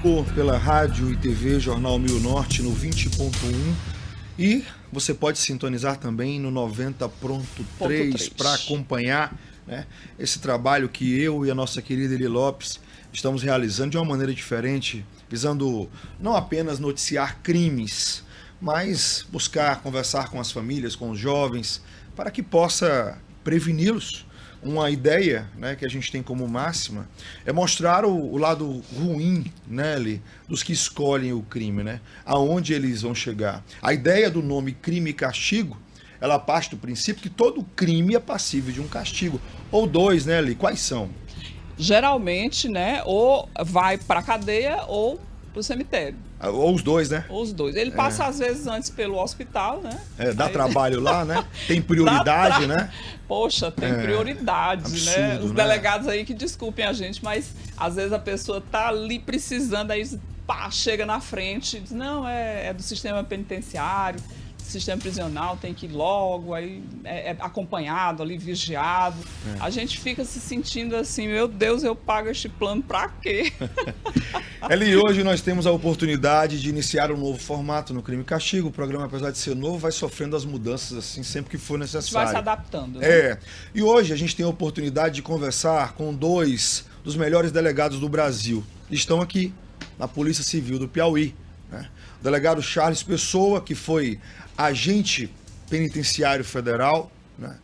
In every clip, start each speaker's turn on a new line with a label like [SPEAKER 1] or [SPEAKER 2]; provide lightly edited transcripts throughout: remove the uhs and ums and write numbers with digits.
[SPEAKER 1] ou pela rádio e TV Jornal Mil Norte no 20.1 e você pode sintonizar também no 90.3 para acompanhar, né, esse trabalho que eu e a nossa querida Eli Lopes estamos realizando de uma maneira diferente, visando não apenas noticiar crimes, mas buscar conversar com as famílias, com os jovens, para que possa preveni-los. Uma ideia, né, que a gente tem como máxima é mostrar o lado ruim, né, Eli, dos que escolhem o crime, né, aonde eles vão chegar. A ideia do nome crime e castigo, ela parte do princípio que todo crime é passível de um castigo. Ou dois, né, Eli? Quais são?
[SPEAKER 2] Geralmente, né, ou vai para a cadeia ou para o cemitério.
[SPEAKER 1] Ou os dois, né?
[SPEAKER 2] Os dois. Ele passa, às vezes, antes pelo hospital, né?
[SPEAKER 1] Dá trabalho lá, né? Tem prioridade, né?
[SPEAKER 2] Poxa, tem prioridade,
[SPEAKER 1] absurdo,
[SPEAKER 2] né? Os
[SPEAKER 1] né?
[SPEAKER 2] delegados aí que desculpem a gente, mas às vezes a pessoa tá ali precisando, aí pá, chega na frente e diz, não, é do sistema penitenciário, sistema prisional, tem que ir logo, aí é acompanhado ali, vigiado. A gente fica se sentindo assim, meu Deus, eu pago este plano pra quê?
[SPEAKER 1] Eli, hoje nós temos a oportunidade de iniciar um novo formato no Crime e Castigo. O programa, apesar de ser novo, vai sofrendo as mudanças assim sempre que for necessário.
[SPEAKER 2] Vai se adaptando, né?
[SPEAKER 1] E hoje a gente tem a oportunidade de conversar com dois dos melhores delegados do Brasil. Estão aqui na Polícia Civil do Piauí, né? O delegado Charles Pessoa, que foi agente penitenciário federal, né?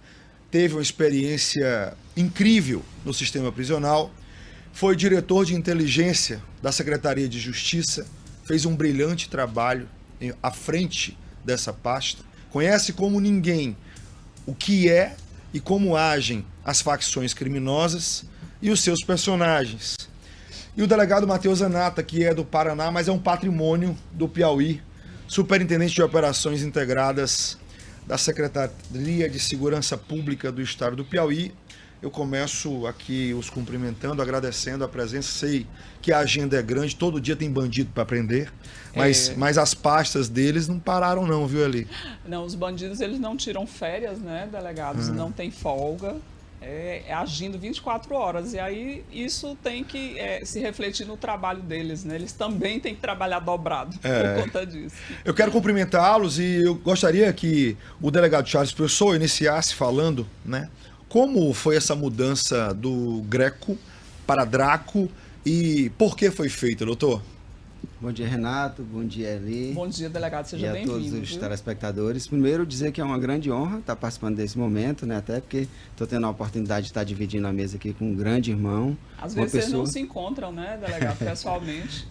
[SPEAKER 1] Teve uma experiência incrível no sistema prisional, foi diretor de inteligência da Secretaria de Justiça, fez um brilhante trabalho à frente dessa pasta, conhece como ninguém o que é e como agem as facções criminosas e os seus personagens. E o delegado Matheus Zanata, que é do Paraná, mas é um patrimônio do Piauí, superintendente de operações integradas da Secretaria de Segurança Pública do Estado do Piauí. Eu começo aqui os cumprimentando, agradecendo a presença. Sei que a agenda é grande, todo dia tem bandido para prender, mas as pastas deles não pararam não, viu, Eli?
[SPEAKER 2] Não, os bandidos eles não tiram férias, né, delegados, não tem folga. Agindo 24 horas, e aí isso tem que se refletir no trabalho deles, né? Eles também têm que trabalhar dobrado por conta disso. Eu
[SPEAKER 1] quero cumprimentá-los e eu gostaria que o delegado Charles Pessoa iniciasse falando, né, como foi essa mudança do Greco para Draco e por que foi feita, doutor?
[SPEAKER 3] Bom dia, Renato. Bom dia, Eli.
[SPEAKER 2] Bom dia, delegado. Seja bem-vindo.
[SPEAKER 3] E a todos os telespectadores. Primeiro, dizer que é uma grande honra estar participando desse momento, né? Até porque estou tendo a oportunidade de estar dividindo a mesa aqui com um grande irmão.
[SPEAKER 2] Às vezes vocês não se encontram, né, delegado, pessoalmente.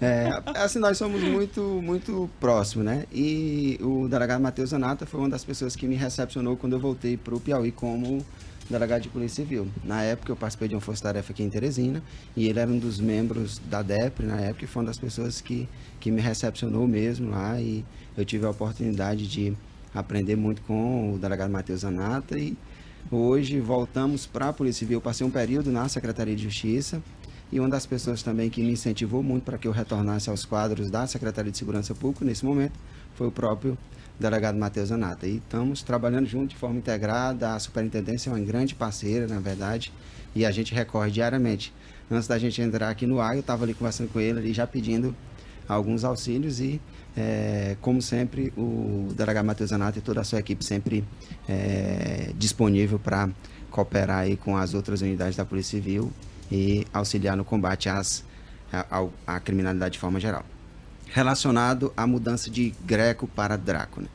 [SPEAKER 3] Assim, nós somos muito próximos, né? E o delegado Matheus Zanata foi uma das pessoas que me recepcionou quando eu voltei para o Piauí como delegado de Polícia Civil. Na época eu participei de uma força-tarefa aqui em Teresina e ele era um dos membros da DEPRE na época e foi uma das pessoas que me recepcionou mesmo lá e eu tive a oportunidade de aprender muito com o delegado Matheus Zanata e hoje voltamos para a Polícia Civil. Eu passei um período na Secretaria de Justiça e uma das pessoas também que me incentivou muito para que eu retornasse aos quadros da Secretaria de Segurança Pública nesse momento foi o próprio delegado Matheus Zanata. E estamos trabalhando junto de forma integrada, a superintendência é uma grande parceira, na verdade, e a gente recorre diariamente. Antes da gente entrar aqui no ar, eu estava ali conversando com ele, já pedindo alguns auxílios e, como sempre, o delegado Matheus Zanata e toda a sua equipe sempre disponível para cooperar aí com as outras unidades da Polícia Civil e auxiliar no combate à criminalidade de forma geral. Relacionado à mudança de Greco para Draco, né?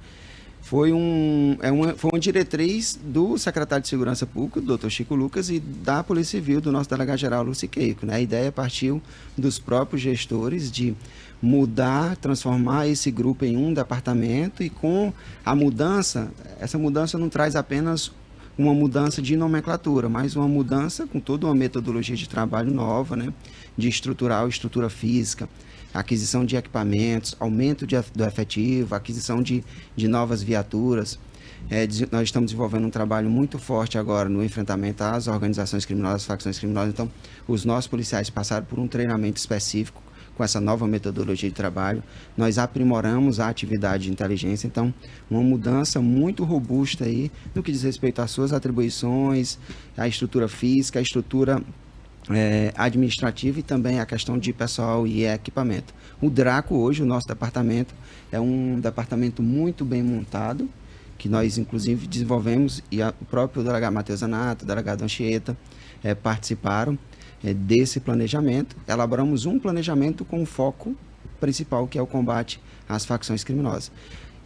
[SPEAKER 3] Foi uma diretriz do secretário de Segurança Pública, do Dr. Chico Lucas, e da Polícia Civil, do nosso delegado-geral, Lúcio Queico, né? A ideia partiu dos próprios gestores de mudar, transformar esse grupo em um departamento e com a mudança, essa mudança não traz apenas uma mudança de nomenclatura, mas uma mudança com toda uma metodologia de trabalho nova, né? De estrutura física, aquisição de equipamentos, aumento do efetivo, aquisição de novas viaturas. Nós estamos desenvolvendo um trabalho muito forte agora no enfrentamento às organizações criminosas, às facções criminosas. Então, os nossos policiais passaram por um treinamento específico com essa nova metodologia de trabalho. Nós aprimoramos a atividade de inteligência. Então, uma mudança muito robusta aí no que diz respeito às suas atribuições, à estrutura física, à estrutura administrativa e também a questão de pessoal e equipamento. O Draco hoje, o nosso departamento, é um departamento muito bem montado, que nós inclusive desenvolvemos, e o próprio delegado Matheus Zanata, o delegado Anchieta, participaram desse planejamento. Elaboramos um planejamento com foco principal, que é o combate às facções criminosas.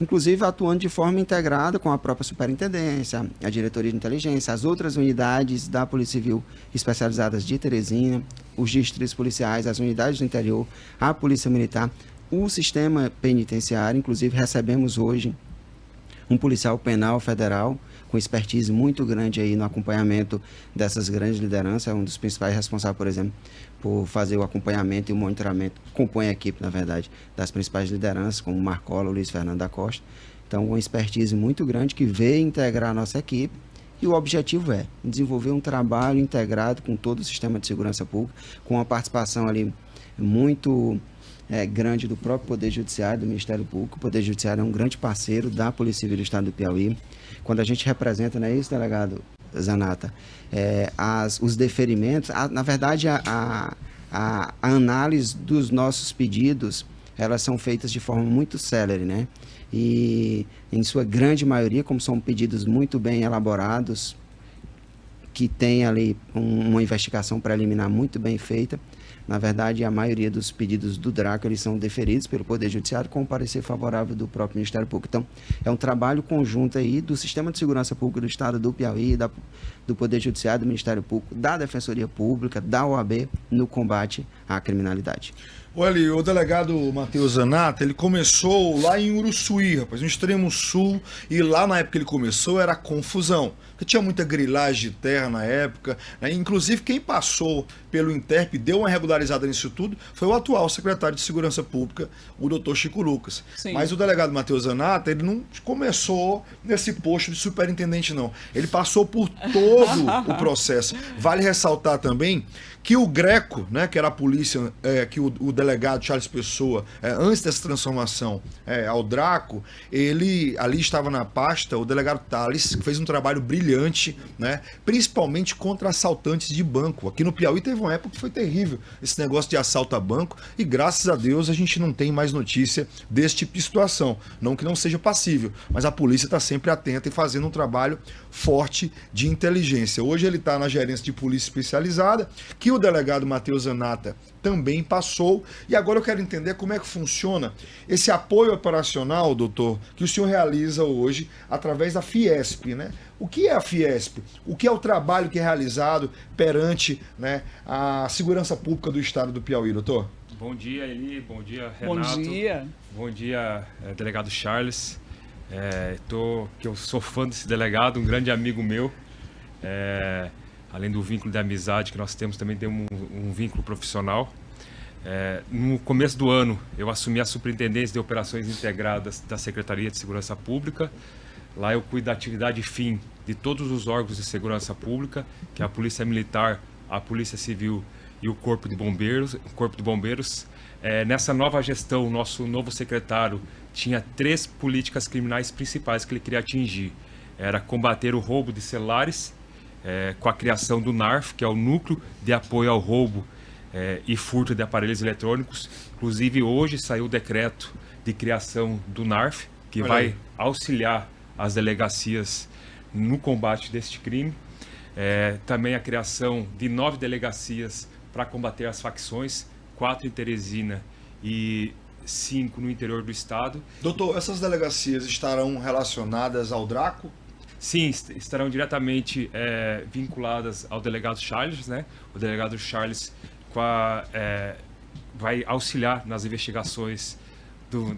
[SPEAKER 3] Inclusive atuando de forma integrada com a própria superintendência, a diretoria de inteligência, as outras unidades da Polícia Civil especializadas de Teresina, os distritos policiais, as unidades do interior, a Polícia Militar, o sistema penitenciário. Inclusive recebemos hoje um policial penal federal com expertise muito grande aí no acompanhamento dessas grandes lideranças, é um dos principais responsáveis, por exemplo, por fazer o acompanhamento e o monitoramento, compõe a equipe, na verdade, das principais lideranças, como Marcola, Luiz Fernando da Costa. Então, uma expertise muito grande que veio integrar a nossa equipe, e o objetivo é desenvolver um trabalho integrado com todo o sistema de segurança pública, com a participação ali muito grande do próprio Poder Judiciário, do Ministério Público. O Poder Judiciário é um grande parceiro da Polícia Civil do Estado do Piauí. Quando a gente representa, não é isso, delegado Zanata, os deferimentos, na verdade a análise dos nossos pedidos, elas são feitas de forma muito célere, né? E em sua grande maioria, como são pedidos muito bem elaborados, que tem ali uma investigação preliminar muito bem feita, na verdade, a maioria dos pedidos do Draco, eles são deferidos pelo Poder Judiciário com parecer favorável do próprio Ministério Público. Então, é um trabalho conjunto aí do Sistema de Segurança Pública do Estado do Piauí, do Poder Judiciário, do Ministério Público, da Defensoria Pública, da OAB, no combate à criminalidade.
[SPEAKER 1] Olha, o delegado Matheus Zanata, ele começou lá em Uruçuí, rapaz, no extremo sul, e lá na época que ele começou era confusão, porque tinha muita grilagem de terra na época, né? Inclusive quem passou pelo Interp, deu uma regularizada nisso tudo, foi o atual secretário de Segurança Pública, o doutor Chico Lucas. Sim. Mas o delegado Matheus Zanata, ele não começou nesse posto de superintendente, não. Ele passou por todo o processo. Vale ressaltar também que o Greco, né, que era a polícia, que o delegado Charles Pessoa, antes dessa transformação ao Draco, ele ali estava na pasta, o delegado Thales, que fez um trabalho brilhante, né, principalmente contra assaltantes de banco. Aqui no Piauí teve uma época que foi terrível esse negócio de assalto a banco, e graças a Deus a gente não tem mais notícia desse tipo de situação. Não que não seja passível, mas a polícia está sempre atenta e fazendo um trabalho forte de inteligência. Hoje ele está na gerência de polícia especializada, que o delegado Matheus Zanata também passou, e agora eu quero entender como é que funciona esse apoio operacional, doutor, que o senhor realiza hoje através da Fiesp, né? O que é a Fiesp? O que é o trabalho que é realizado perante, né, a segurança pública do estado do Piauí, doutor?
[SPEAKER 4] Bom dia, Eli. Bom dia, Renato.
[SPEAKER 2] Bom dia.
[SPEAKER 4] Bom dia, delegado Charles. Que eu sou fã desse delegado, um grande amigo meu. Além do vínculo de amizade que nós temos, também temos um vínculo profissional. No começo do ano, eu assumi a Superintendência de Operações Integradas da Secretaria de Segurança Pública. Lá eu cuido da atividade fim de todos os órgãos de segurança pública, que é a Polícia Militar, a Polícia Civil e o Corpo de Bombeiros. Nessa nova gestão, nosso novo secretário tinha 3 políticas criminais principais que ele queria atingir. Era combater o roubo de celulares, com a criação do NARF, que é o Núcleo de Apoio ao Roubo e Furto de Aparelhos Eletrônicos. Inclusive, hoje saiu o decreto de criação do NARF, que vai auxiliar as delegacias no combate deste crime. Também a criação de 9 delegacias para combater as facções, 4 em Teresina e 5 no interior do estado.
[SPEAKER 1] Doutor, essas delegacias estarão relacionadas ao Draco?
[SPEAKER 4] Sim, estarão diretamente vinculadas ao delegado Charles, né? O delegado Charles vai auxiliar nas investigações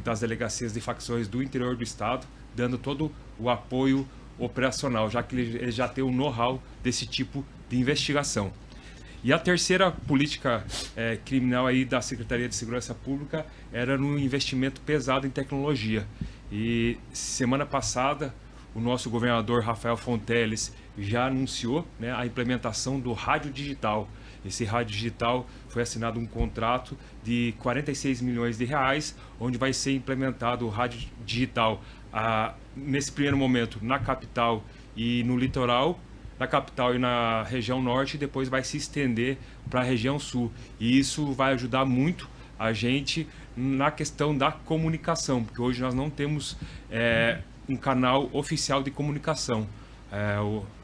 [SPEAKER 4] das delegacias de facções do interior do estado, dando todo o apoio operacional, já que ele já tem o know-how desse tipo de investigação. E a terceira política criminal aí da Secretaria de Segurança Pública era no investimento pesado em tecnologia. E semana passada, o nosso governador Rafael Fonteles já anunciou, né, a implementação do rádio digital. Esse rádio digital foi assinado um contrato de 46 milhões de reais, onde vai ser implementado o rádio digital nesse primeiro momento na capital e no litoral, na capital e na região norte, e depois vai se estender para a região sul. E isso vai ajudar muito a gente na questão da comunicação, porque hoje nós não temos um canal oficial de comunicação.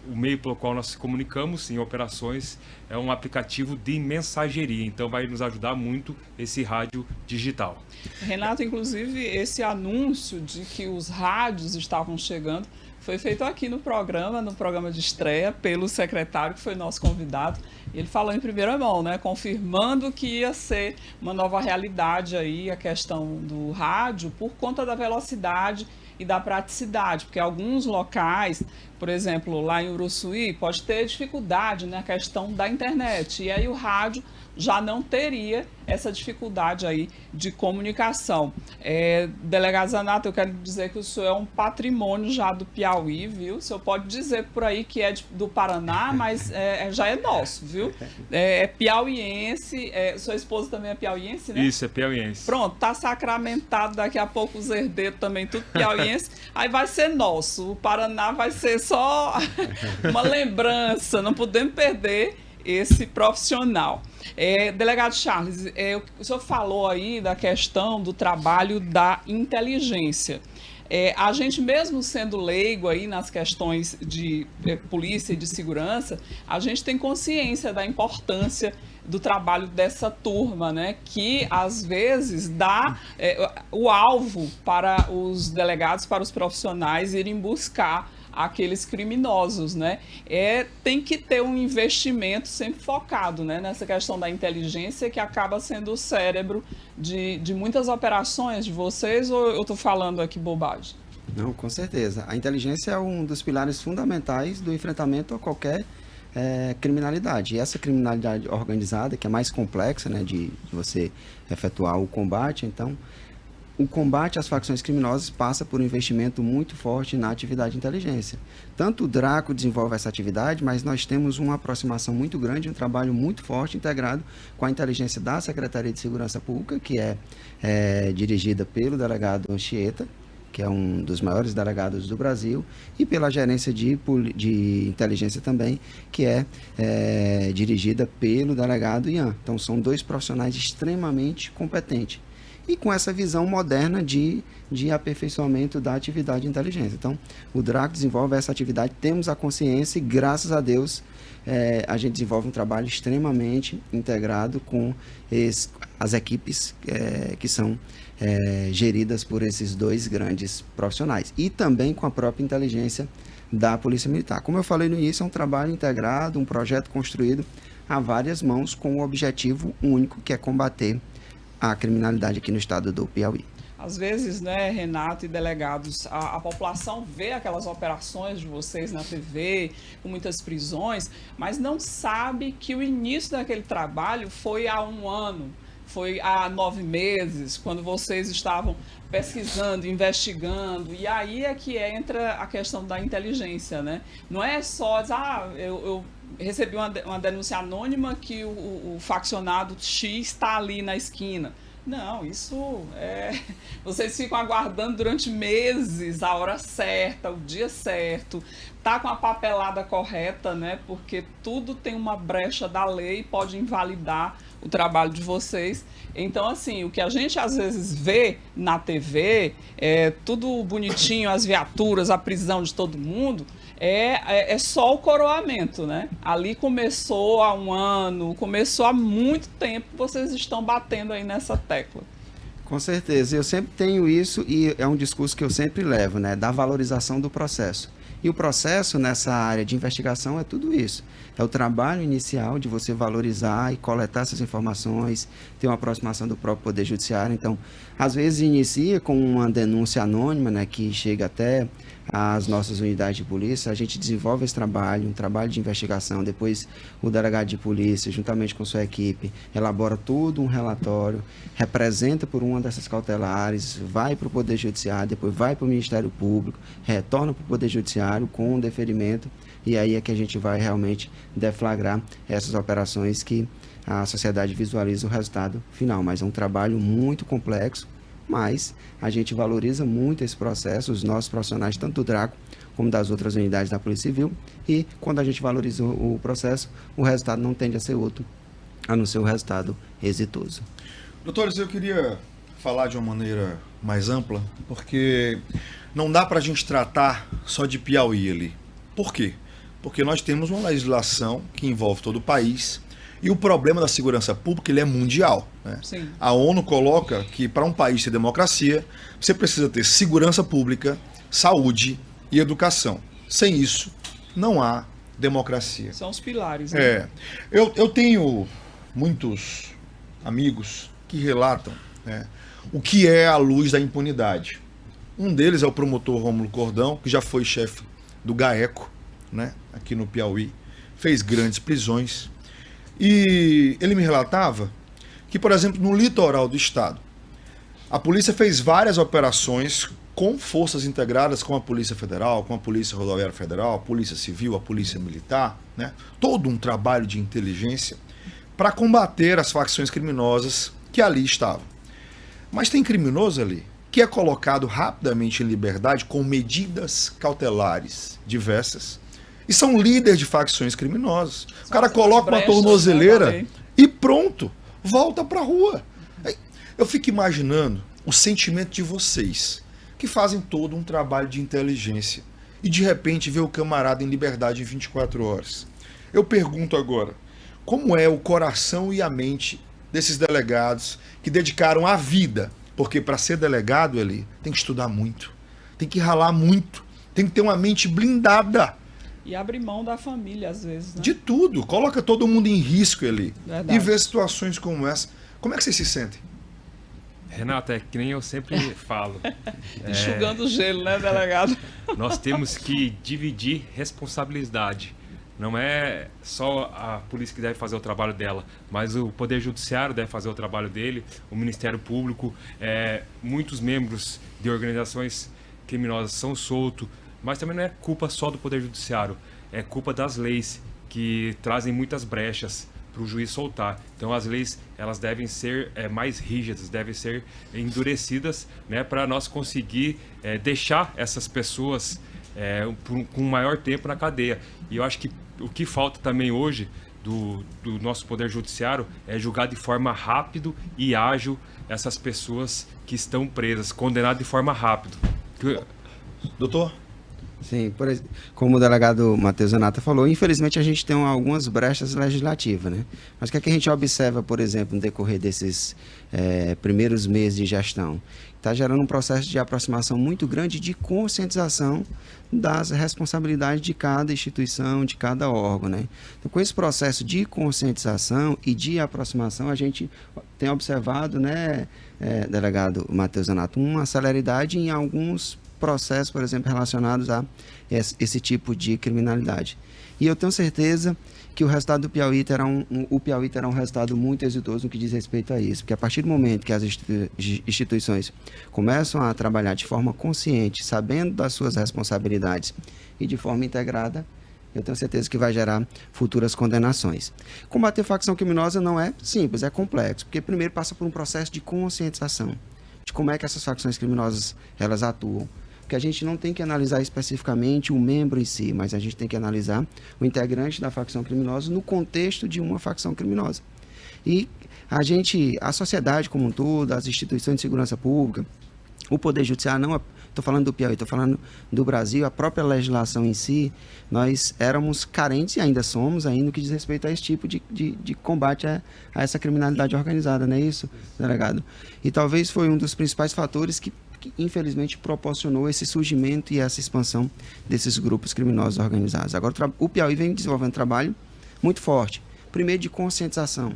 [SPEAKER 4] O meio pelo qual nós nos comunicamos em operações é um aplicativo de mensageria, então vai nos ajudar muito esse rádio digital.
[SPEAKER 2] Renato, inclusive, esse anúncio de que os rádios estavam chegando foi feito aqui no programa de estreia, pelo secretário, que foi nosso convidado. Ele falou em primeira mão, né, confirmando que ia ser uma nova realidade aí a questão do rádio por conta da velocidade e da praticidade, porque alguns locais, por exemplo, lá em Uruçuí, pode ter dificuldade na questão da internet, e aí o rádio já não teria essa dificuldade aí de comunicação. Delegado Zanata, eu quero dizer que o senhor é um patrimônio já do Piauí, viu? O senhor pode dizer por aí que é do Paraná, mas já é nosso, viu? É piauiense, sua esposa também é piauiense, né?
[SPEAKER 4] Isso, é piauiense.
[SPEAKER 2] Pronto, tá sacramentado, daqui a pouco os herdeiros também, tudo piauiense, aí vai ser nosso. O Paraná vai ser só uma lembrança, não podemos perder esse profissional. Delegado Charles, o senhor falou aí da questão do trabalho da inteligência. A gente, mesmo sendo leigo aí nas questões de polícia e de segurança, a gente tem consciência da importância do trabalho dessa turma, né, que às vezes dá o alvo para os delegados, para os profissionais irem buscar aqueles criminosos, né? Tem que ter um investimento sempre focado, né, nessa questão da inteligência, que acaba sendo o cérebro de muitas operações de vocês, ou eu estou falando aqui bobagem?
[SPEAKER 3] Não, com certeza. A inteligência é um dos pilares fundamentais do enfrentamento a qualquer criminalidade. E essa criminalidade organizada, que é mais complexa, né, de você efetuar o combate, então o combate às facções criminosas passa por um investimento muito forte na atividade de inteligência. Tanto o Draco desenvolve essa atividade, mas nós temos uma aproximação muito grande, um trabalho muito forte integrado com a inteligência da Secretaria de Segurança Pública, que é dirigida pelo delegado Anchieta, que é um dos maiores delegados do Brasil, e pela gerência de inteligência também, que é dirigida pelo delegado Ian. Então, são dois profissionais extremamente competentes e com essa visão moderna de aperfeiçoamento da atividade de inteligência. Então, o Draco desenvolve essa atividade, temos a consciência e, graças a Deus, a gente desenvolve um trabalho extremamente integrado com as equipes que são geridas por esses dois grandes profissionais e também com a própria inteligência da Polícia Militar. Como eu falei no início, é um trabalho integrado, um projeto construído a várias mãos com um objetivo único, que é combater a criminalidade aqui no estado do Piauí.
[SPEAKER 2] Às vezes, né, Renato e delegados, a população vê aquelas operações de vocês na TV, com muitas prisões, mas não sabe que o início daquele trabalho foi há 1 ano, foi há 9 meses, quando vocês estavam pesquisando, investigando, e aí é que entra a questão da inteligência, né? Não é só, eu recebi uma denúncia anônima que o faccionado X está ali na esquina. Não, isso vocês ficam aguardando durante meses a hora certa, o dia certo, tá com a papelada correta, né? Porque tudo tem uma brecha da lei e pode invalidar o trabalho de vocês. Então, assim, o que a gente às vezes vê na TV, tudo bonitinho, as viaturas, a prisão de todo mundo, é só o coroamento, né? Ali começou há 1 ano, começou há muito tempo, vocês estão batendo aí nessa tecla.
[SPEAKER 3] Com certeza, eu sempre tenho isso e é um discurso que eu sempre levo, né? Da valorização do processo. E o processo nessa área de investigação é tudo isso. É o trabalho inicial de você valorizar e coletar essas informações, ter uma aproximação do próprio Poder Judiciário. Então, às vezes inicia com uma denúncia anônima, né, que chega até as nossas unidades de polícia. A gente desenvolve esse trabalho, um trabalho de investigação. Depois, o delegado de polícia, juntamente com sua equipe, elabora todo um relatório, representa por uma dessas cautelares, vai para o Poder Judiciário, depois vai para o Ministério Público, retorna para o Poder Judiciário com um deferimento, e aí é que a gente vai realmente deflagrar essas operações que a sociedade visualiza o resultado final. Mas é um trabalho muito complexo, mas a gente valoriza muito esse processo. Os nossos profissionais, tanto do Draco como das outras unidades da Polícia Civil, e quando a gente valoriza o processo, o resultado não tende a ser outro, a não ser o resultado exitoso.
[SPEAKER 1] Doutores, eu queria falar de uma maneira mais ampla, porque não dá para a gente tratar só de Piauí ali. Por quê? Porque nós temos uma legislação que envolve todo o país e o problema da segurança pública ele é mundial, né?
[SPEAKER 2] Sim.
[SPEAKER 1] A ONU coloca que para um país ter democracia, você precisa ter segurança pública, saúde e educação. Sem isso, não há democracia.
[SPEAKER 2] São os pilares, né?
[SPEAKER 1] Eu tenho muitos amigos que relatam, né, o que é a luz da impunidade. Um deles é o promotor Rômulo Cordão, que já foi chefe do GAECO, né, aqui no Piauí, fez grandes prisões. E ele me relatava que, por exemplo, no litoral do estado, a polícia fez várias operações com forças integradas com a Polícia Federal, com a Polícia Rodoviária Federal, a Polícia Civil, a Polícia Militar, né, todo um trabalho de inteligência para combater as facções criminosas que ali estavam. Mas tem criminoso ali que é colocado rapidamente em liberdade com medidas cautelares diversas e são líderes de facções criminosas. O cara coloca uma tornozeleira e pronto, volta pra rua. Eu fico imaginando o sentimento de vocês que fazem todo um trabalho de inteligência e de repente vê o camarada em liberdade em 24 horas. Eu pergunto agora, como é o coração e a mente desses delegados que dedicaram a vida? Porque para ser delegado, ele tem que estudar muito, tem que ralar muito, tem que ter uma mente blindada.
[SPEAKER 2] E abrir mão da família, às vezes, né?
[SPEAKER 1] De tudo, coloca todo mundo em risco ali.
[SPEAKER 2] Verdade.
[SPEAKER 1] E vê situações como essa. Como é que vocês se sentem?
[SPEAKER 4] Renato, é que nem eu sempre falo.
[SPEAKER 2] Enxugando o gelo, né, delegado?
[SPEAKER 4] Nós temos que dividir responsabilidade. Não é só a polícia que deve fazer o trabalho dela, mas o Poder Judiciário deve fazer o trabalho dele, o Ministério Público, muitos membros de organizações criminosas são soltos, mas também não é culpa só do Poder Judiciário, é culpa das leis que trazem muitas brechas para o juiz soltar. Então as leis elas devem ser mais rígidas, devem ser endurecidas, né, para nós conseguir deixar essas pessoas com maior tempo na cadeia. E eu acho que o que falta também hoje do nosso Poder Judiciário é julgar de forma rápida e ágil essas pessoas que estão presas, condenadas de forma rápida.
[SPEAKER 1] Doutor?
[SPEAKER 3] Sim, como o delegado Matheus Zanata falou, infelizmente a gente tem algumas brechas legislativas, né? Mas o que é que a gente observa, por exemplo, no decorrer desses primeiros meses de gestão? Está gerando um processo de aproximação muito grande de conscientização das responsabilidades de cada instituição, de cada órgão, né? Então, com esse processo de conscientização e de aproximação, a gente tem observado, né, delegado Matheus Zanata, uma celeridade em alguns processos, por exemplo, relacionados a esse tipo de criminalidade. E eu tenho certeza que o resultado do Piauí terá um resultado muito exitoso no que diz respeito a isso, porque a partir do momento que as instituições começam a trabalhar de forma consciente, sabendo das suas responsabilidades e de forma integrada, eu tenho certeza que vai gerar futuras condenações. Combater facção criminosa não é simples, é complexo, porque primeiro passa por um processo de conscientização de como é que essas facções criminosas elas atuam. Porque a gente não tem que analisar especificamente o membro em si, mas a gente tem que analisar o integrante da facção criminosa no contexto de uma facção criminosa. E a sociedade como um todo, as instituições de segurança pública, o Poder Judiciário, não estou falando do Piauí, estou falando do Brasil, a própria legislação em si, nós éramos carentes e ainda somos no que diz respeito a esse tipo de combate a essa criminalidade organizada, não é isso, delegado? E talvez foi um dos principais fatores que infelizmente proporcionou esse surgimento e essa expansão desses grupos criminosos organizados. Agora o Piauí vem desenvolvendo um trabalho muito forte, primeiro de conscientização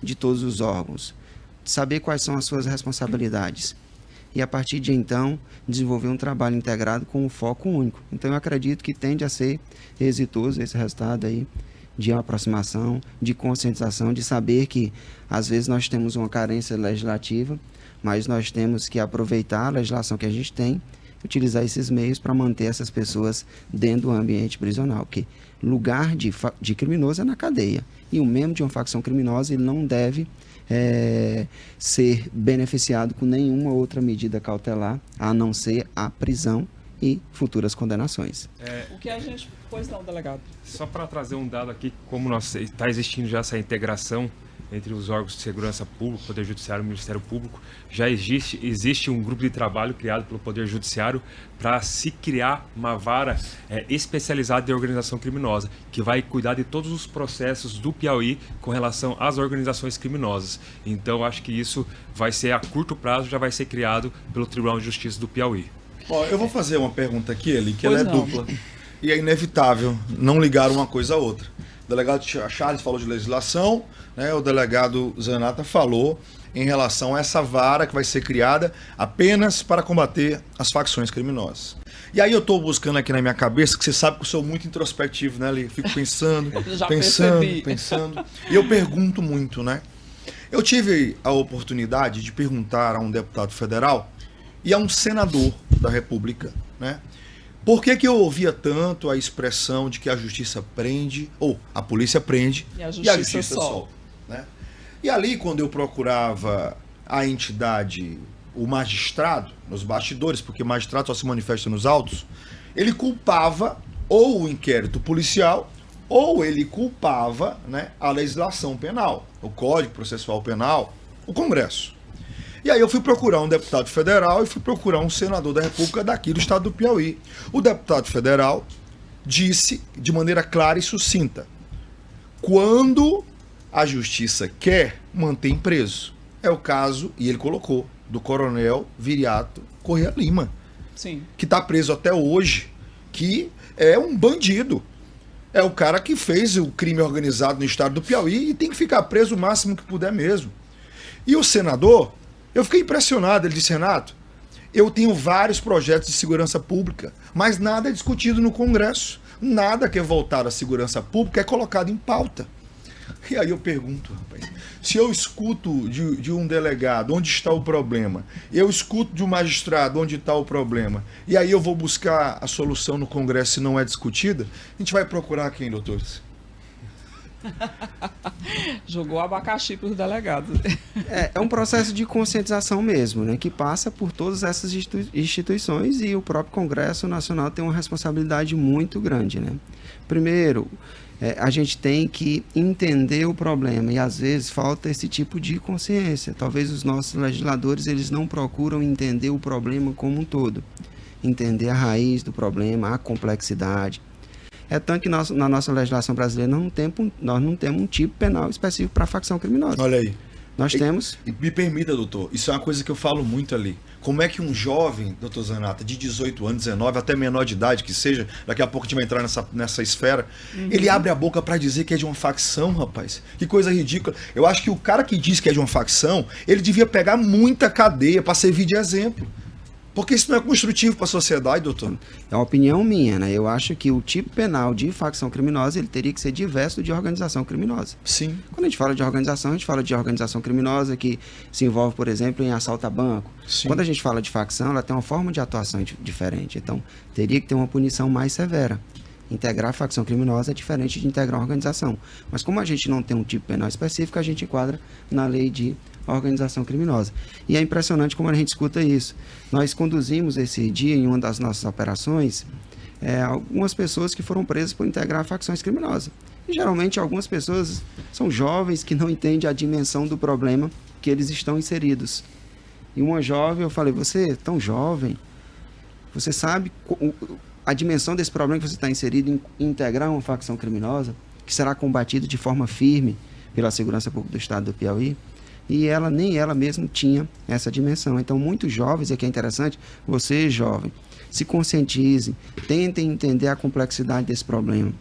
[SPEAKER 3] de todos os órgãos, de saber quais são as suas responsabilidades e a partir de então desenvolver um trabalho integrado com um foco único. Então eu acredito que tende a ser exitoso esse resultado aí de aproximação, de conscientização, de saber que às vezes nós temos uma carência legislativa, mas nós temos que aproveitar a legislação que a gente tem, utilizar esses meios para manter essas pessoas dentro do ambiente prisional, porque lugar de criminoso é na cadeia, e o membro de uma facção criminosa ele não deve ser beneficiado com nenhuma outra medida cautelar, a não ser a prisão e futuras condenações.
[SPEAKER 2] O que a gente... Pois não, delegado.
[SPEAKER 4] Só para trazer um dado aqui, como está existindo já essa integração entre os órgãos de segurança público, Poder Judiciário e Ministério Público, já existe um grupo de trabalho criado pelo Poder Judiciário para se criar uma vara especializada de organização criminosa, que vai cuidar de todos os processos do Piauí com relação às organizações criminosas. Então, acho que isso vai ser, a curto prazo, já vai ser criado pelo Tribunal de Justiça do Piauí.
[SPEAKER 1] Ó, eu vou fazer uma pergunta aqui, Eli, que
[SPEAKER 2] Pois
[SPEAKER 1] ela é
[SPEAKER 2] não.
[SPEAKER 1] dupla. E é inevitável não ligar uma coisa a outra. O delegado Charles falou de legislação, né? O delegado Zanata falou em relação a essa vara que vai ser criada apenas para combater as facções criminosas. E aí eu estou buscando aqui na minha cabeça, que você sabe que eu sou muito introspectivo, né, Eli? Fico pensando,
[SPEAKER 2] Já percebi.
[SPEAKER 1] pensando. E eu pergunto muito, né? Eu tive a oportunidade de perguntar a um deputado federal e a um senador da República, né? Por que eu ouvia tanto a expressão de que a justiça prende, ou a polícia prende
[SPEAKER 2] E a justiça solta,
[SPEAKER 1] né? E ali, quando eu procurava a entidade, o magistrado, nos bastidores, porque o magistrado só se manifesta nos autos, ele culpava ou o inquérito policial, ou ele culpava, né, a legislação penal, o Código Processual Penal, o Congresso. E aí eu fui procurar um deputado federal e fui procurar um senador da República daqui do estado do Piauí. O deputado federal disse de maneira clara e sucinta: quando a justiça quer, mantém preso. É o caso, e ele colocou, do coronel Viriato Corrêa Lima,
[SPEAKER 2] Sim.
[SPEAKER 1] que está preso até hoje, que é um bandido. É o cara que fez o crime organizado no estado do Piauí e tem que ficar preso o máximo que puder mesmo. E o senador, eu fiquei impressionado, ele disse: Renato, eu tenho vários projetos de segurança pública, mas nada é discutido no Congresso. Nada que é voltado à segurança pública é colocado em pauta. E aí eu pergunto, rapaz, se eu escuto de um delegado onde está o problema, eu escuto de um magistrado onde está o problema, e aí eu vou buscar a solução no Congresso e não é discutida, a gente vai procurar quem, doutores?
[SPEAKER 2] Jogou abacaxi para os delegados.
[SPEAKER 3] É um processo de conscientização mesmo, né, que passa por todas essas instituições, e o próprio Congresso Nacional tem uma responsabilidade muito grande, né? Primeiro, a gente tem que entender o problema, e às vezes falta esse tipo de consciência. Talvez os nossos legisladores, eles não procuram entender o problema como um todo, entender a raiz do problema, a complexidade. É tanto que na nossa legislação brasileira nós não temos um tipo penal específico para a facção criminosa.
[SPEAKER 1] Olha aí.
[SPEAKER 3] Nós temos...
[SPEAKER 1] E me permita, doutor, isso é uma coisa que eu falo muito ali. Como é que um jovem, doutor Zanata, de 18 anos, 19, até menor de idade que seja, daqui a pouco a gente vai entrar nessa esfera, ele abre a boca para dizer que é de uma facção, rapaz? Que coisa ridícula. Eu acho que o cara que diz que é de uma facção, ele devia pegar muita cadeia para servir de exemplo. Porque isso não é construtivo para a sociedade, doutor.
[SPEAKER 3] É uma opinião minha, né? Eu acho que o tipo penal de facção criminosa, ele teria que ser diverso de organização criminosa.
[SPEAKER 1] Sim.
[SPEAKER 3] Quando a gente fala de organização, a gente fala de organização criminosa que se envolve, por exemplo, em assalto a banco.
[SPEAKER 1] Sim.
[SPEAKER 3] Quando a gente fala de facção, ela tem uma forma de atuação diferente. Então, teria que ter uma punição mais severa. Integrar a facção criminosa é diferente de integrar uma organização. Mas como a gente não tem um tipo penal específico, a gente enquadra na lei de organização criminosa. E é impressionante como a gente escuta isso. Nós conduzimos esse dia, em uma das nossas operações, algumas pessoas que foram presas por integrar facções criminosas. E geralmente algumas pessoas são jovens que não entendem a dimensão do problema que eles estão inseridos. E uma jovem, eu falei: você é tão jovem, você sabe a dimensão desse problema que você está inserido em integrar uma facção criminosa, que será combatido de forma firme pela segurança pública do estado do Piauí? E nem ela mesma tinha essa dimensão. Então, muitos jovens, e aqui é interessante, você jovem, se conscientize, tentem entender a complexidade desse problema.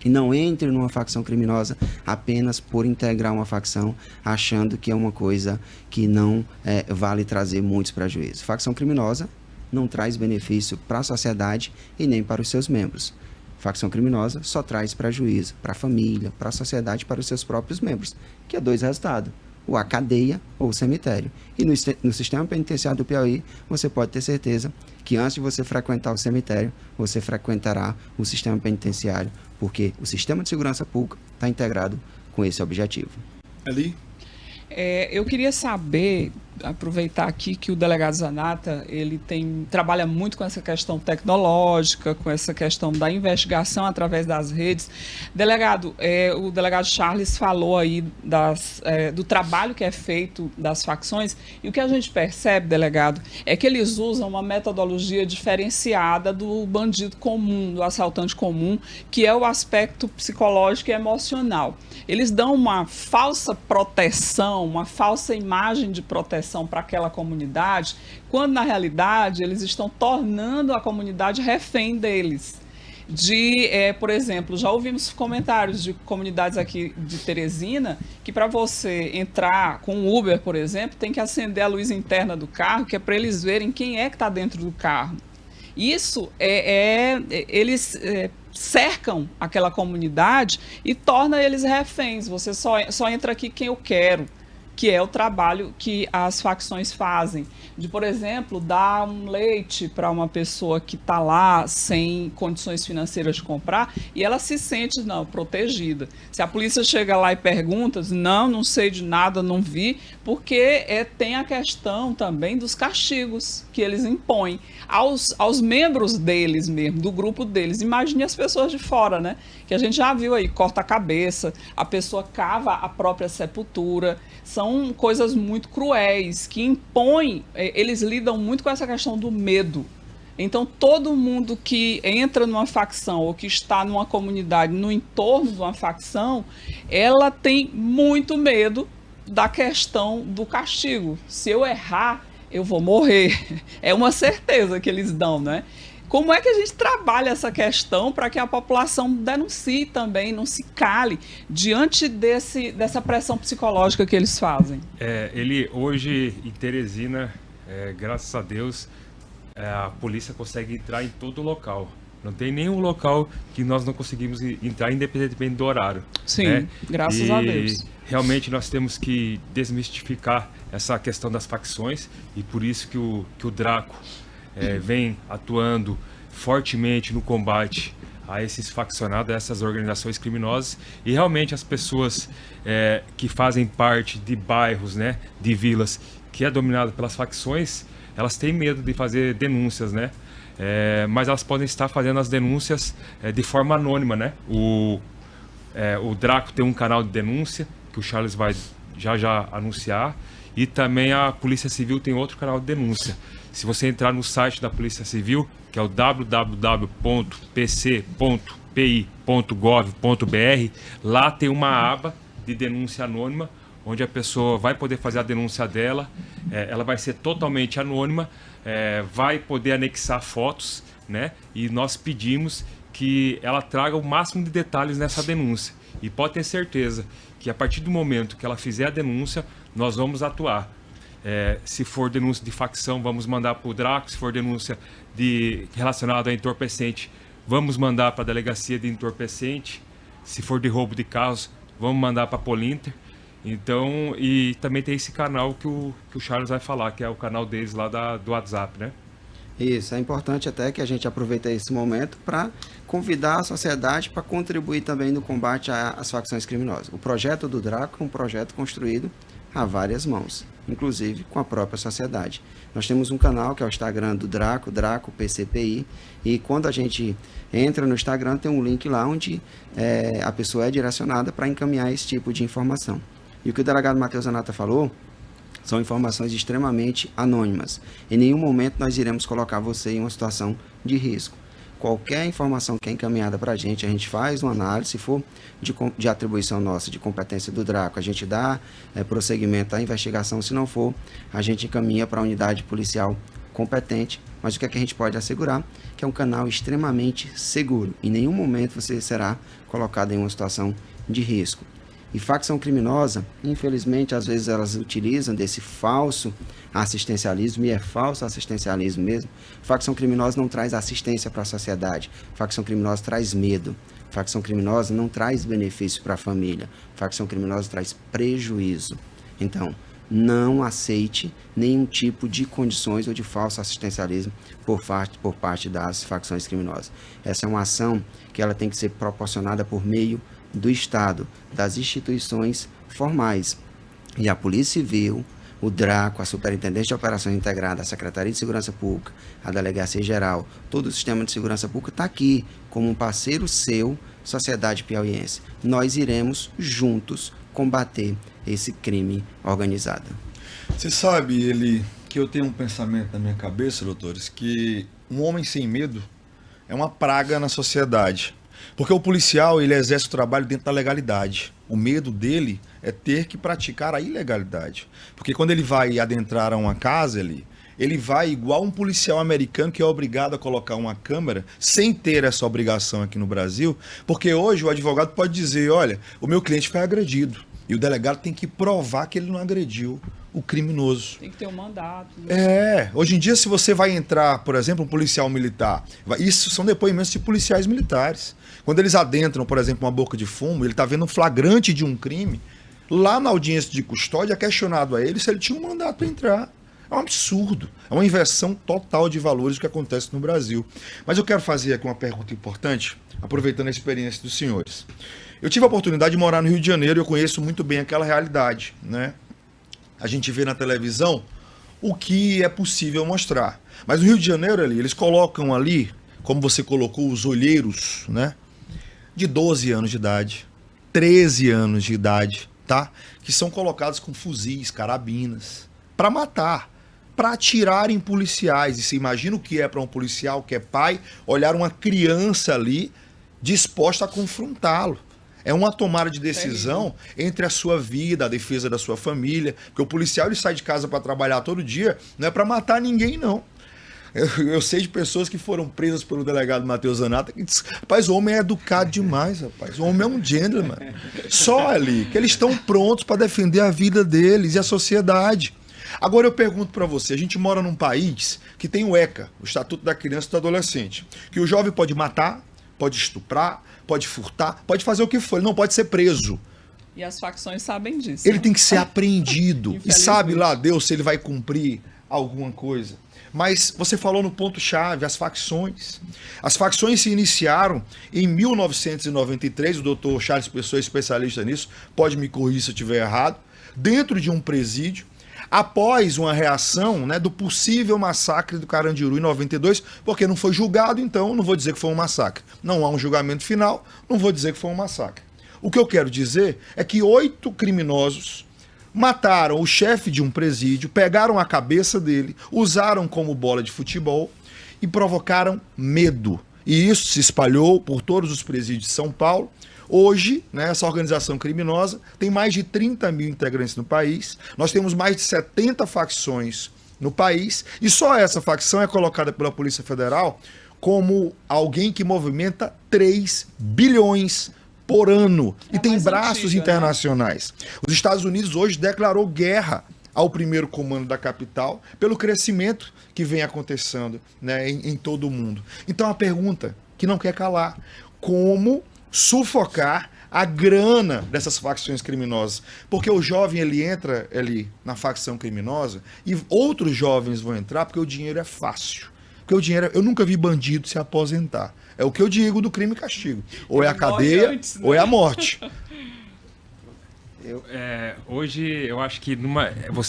[SPEAKER 3] E não entre numa facção criminosa apenas por integrar uma facção, achando que é uma coisa que não vale trazer muitos prejuízos. Facção criminosa não traz benefício para a sociedade e nem para os seus membros. Facção criminosa só traz prejuízo para a família, para a sociedade, para os seus próprios membros, que é dois resultados: ou a cadeia ou o cemitério. E no sistema penitenciário do Piauí, você pode ter certeza que antes de você frequentar o cemitério, você frequentará o sistema penitenciário, porque o sistema de segurança pública está integrado com esse objetivo.
[SPEAKER 1] Ali?
[SPEAKER 2] Eu queria saber aproveitar aqui que o delegado Zanata, ele trabalha muito com essa questão tecnológica, com essa questão da investigação através das redes. Delegado, o delegado Charles falou aí do trabalho que é feito das facções, e o que a gente percebe, delegado, é que eles usam uma metodologia diferenciada do bandido comum, do assaltante comum, que é o aspecto psicológico e emocional. Eles dão uma falsa proteção, uma falsa imagem de proteção para aquela comunidade, quando na realidade eles estão tornando a comunidade refém deles. Por exemplo, já ouvimos comentários de comunidades aqui de Teresina que para você entrar com o Uber, por exemplo, tem que acender a luz interna do carro, que é para eles verem quem é que está dentro do carro. Isso eles cercam aquela comunidade e torna eles reféns. Você só entra aqui quem eu quero, que é o trabalho que as facções fazem. De, por exemplo, dar um leite para uma pessoa que está lá sem condições financeiras de comprar e ela se sente, protegida. Se a polícia chega lá e pergunta, não sei de nada, não vi, porque tem a questão também dos castigos que eles impõem aos membros deles mesmo, do grupo deles. Imagine as pessoas de fora, né? Que a gente já viu aí, corta a cabeça, a pessoa cava a própria sepultura. São coisas muito cruéis, que impõem, eles lidam muito com essa questão do medo. Então, todo mundo que entra numa facção ou que está numa comunidade no entorno de uma facção, ela tem muito medo da questão do castigo. Se eu errar, eu vou morrer. É uma certeza que eles dão, né? Como é que a gente trabalha essa questão para que a população denuncie também, não se cale diante dessa pressão psicológica que eles fazem?
[SPEAKER 4] Ele hoje em Teresina, graças a Deus, a polícia consegue entrar em todo local. Não tem nenhum local que nós não conseguimos entrar, independentemente do horário.
[SPEAKER 2] Sim,
[SPEAKER 4] né?
[SPEAKER 2] Graças a Deus.
[SPEAKER 4] Realmente nós temos que desmistificar essa questão das facções, e por isso que o Draco vem atuando fortemente no combate a esses faccionados, a essas organizações criminosas, e realmente as pessoas que fazem parte de bairros, né, de vilas que é dominado pelas facções, elas têm medo de fazer denúncias, né? Mas elas podem estar fazendo as denúncias de forma anônima, né? O Draco tem um canal de denúncia que o Charles vai já anunciar, e também a Polícia Civil tem outro canal de denúncia. Se você entrar no site da Polícia Civil, que é o www.pc.pi.gov.br, lá tem uma aba de denúncia anônima, onde a pessoa vai poder fazer a denúncia dela, ela vai ser totalmente anônima, vai poder anexar fotos, né? E nós pedimos que ela traga o máximo de detalhes nessa denúncia. E pode ter certeza que a partir do momento que ela fizer a denúncia, nós vamos atuar. Se for denúncia de facção, vamos mandar para o Draco. Se for denúncia relacionada a entorpecente, vamos mandar para a delegacia de entorpecente. Se for de roubo de carros, vamos mandar para a Polinter. Então, e também tem esse canal que o Charles vai falar, que é o canal deles lá do WhatsApp, né?
[SPEAKER 3] Isso, é importante até que a gente aproveite esse momento para convidar a sociedade para contribuir também no combate às facções criminosas. O projeto do Draco é um projeto construído a várias mãos, inclusive com a própria sociedade. Nós temos um canal que é o Instagram do Draco, Draco PCPI, e quando a gente entra no Instagram tem um link lá onde a pessoa é direcionada para encaminhar esse tipo de informação. E o que o delegado Matheus Zanata falou são informações extremamente anônimas. Em nenhum momento nós iremos colocar você em uma situação de risco. Qualquer informação que é encaminhada para a gente faz uma análise. Se for de atribuição nossa, de competência do Draco, a gente dá prosseguimento à investigação. Se não for, a gente encaminha para a unidade policial competente. Mas o que é que a gente pode assegurar? Que é um canal extremamente seguro. Em nenhum momento você será colocado em uma situação de risco. E facção criminosa, infelizmente, às vezes elas utilizam desse falso assistencialismo, e é falso assistencialismo mesmo. Facção criminosa não traz assistência para a sociedade. Facção criminosa traz medo. Facção criminosa não traz benefício para a família. Facção criminosa traz prejuízo. Então, não aceite nenhum tipo de condições ou de falso assistencialismo por parte das facções criminosas. Essa é uma ação que ela tem que ser proporcionada por meio do Estado, das instituições formais. E a Polícia Civil, o DRACO, a Superintendência de Operações Integrada, a Secretaria de Segurança Pública, a Delegacia Geral, todo o sistema de segurança pública está aqui como um parceiro seu, sociedade piauiense. Nós iremos juntos combater esse crime organizado.
[SPEAKER 1] Você sabe, que eu tenho um pensamento na minha cabeça, doutores, que um homem sem medo é uma praga na sociedade. Porque o policial, ele exerce o trabalho dentro da legalidade. O medo dele é ter que praticar a ilegalidade. Porque quando ele vai adentrar a uma casa, ele vai igual um policial americano que é obrigado a colocar uma câmera sem ter essa obrigação aqui no Brasil. Porque hoje o advogado pode dizer, olha, o meu cliente foi agredido. E o delegado tem que provar que ele não agrediu o criminoso.
[SPEAKER 2] Tem que ter um mandato. Né?
[SPEAKER 1] Hoje em dia, se você vai entrar, por exemplo, um policial militar, isso são depoimentos de policiais militares. Quando eles adentram, por exemplo, uma boca de fumo, ele está vendo um flagrante de um crime, lá na audiência de custódia é questionado a ele se ele tinha um mandato para entrar. É um absurdo, é uma inversão total de valores que acontece no Brasil. Mas eu quero fazer aqui uma pergunta importante, aproveitando a experiência dos senhores. Eu tive a oportunidade de morar no Rio de Janeiro e eu conheço muito bem aquela realidade, né? A gente vê na televisão o que é possível mostrar. Mas no Rio de Janeiro, eles colocam ali, como você colocou, os olheiros, né? De 12 anos de idade, 13 anos de idade, tá? Que são colocados com fuzis, carabinas, para matar, para atirar em policiais. E você imagina o que é para um policial que é pai, olhar uma criança ali disposta a confrontá-lo. É uma tomada de decisão entre a sua vida, a defesa da sua família. Porque o policial, ele sai de casa para trabalhar todo dia, não é para matar ninguém, não. Eu sei de pessoas que foram presas pelo delegado Matheus Zanata que diz, rapaz, o homem é educado demais, rapaz. O homem é um gentleman. Só ali, que eles estão prontos para defender a vida deles e a sociedade. Agora eu pergunto para você, a gente mora num país que tem o ECA, o Estatuto da Criança e do Adolescente, que o jovem pode matar, pode estuprar, pode furtar, pode fazer o que for, ele não pode ser preso.
[SPEAKER 2] E as facções sabem disso.
[SPEAKER 1] Ele tem que ser apreendido. E sabe lá Deus se ele vai cumprir alguma coisa. Mas você falou no ponto-chave, as facções. As facções se iniciaram em 1993, o doutor Charles Pessoa é especialista nisso, pode me corrigir se eu estiver errado, dentro de um presídio, após uma reação, né, do possível massacre do Carandiru em 92, porque não foi julgado, então não vou dizer que foi um massacre. Não há um julgamento final, não vou dizer que foi um massacre. O que eu quero dizer é que 8 criminosos mataram o chefe de um presídio, pegaram a cabeça dele, usaram como bola de futebol e provocaram medo. E isso se espalhou por todos os presídios de São Paulo. Hoje, né, essa organização criminosa tem mais de 30 mil integrantes no país. Nós temos mais de 70 facções no país. E só essa facção é colocada pela Polícia Federal como alguém que movimenta 3 bilhões por ano. E tem braços antiga, internacionais. Né? Os Estados Unidos hoje declarou guerra ao primeiro comando da capital pelo crescimento que vem acontecendo, né, em todo o mundo. Então a pergunta que não quer calar, como sufocar a grana dessas facções criminosas? Porque o jovem, ele entra ali na facção criminosa e outros jovens vão entrar porque o dinheiro é fácil. Porque o dinheiro, eu nunca vi bandido se aposentar. É o que eu digo do crime e castigo. Ou é a cadeia, antes, né? Ou é a morte.
[SPEAKER 4] Hoje eu acho que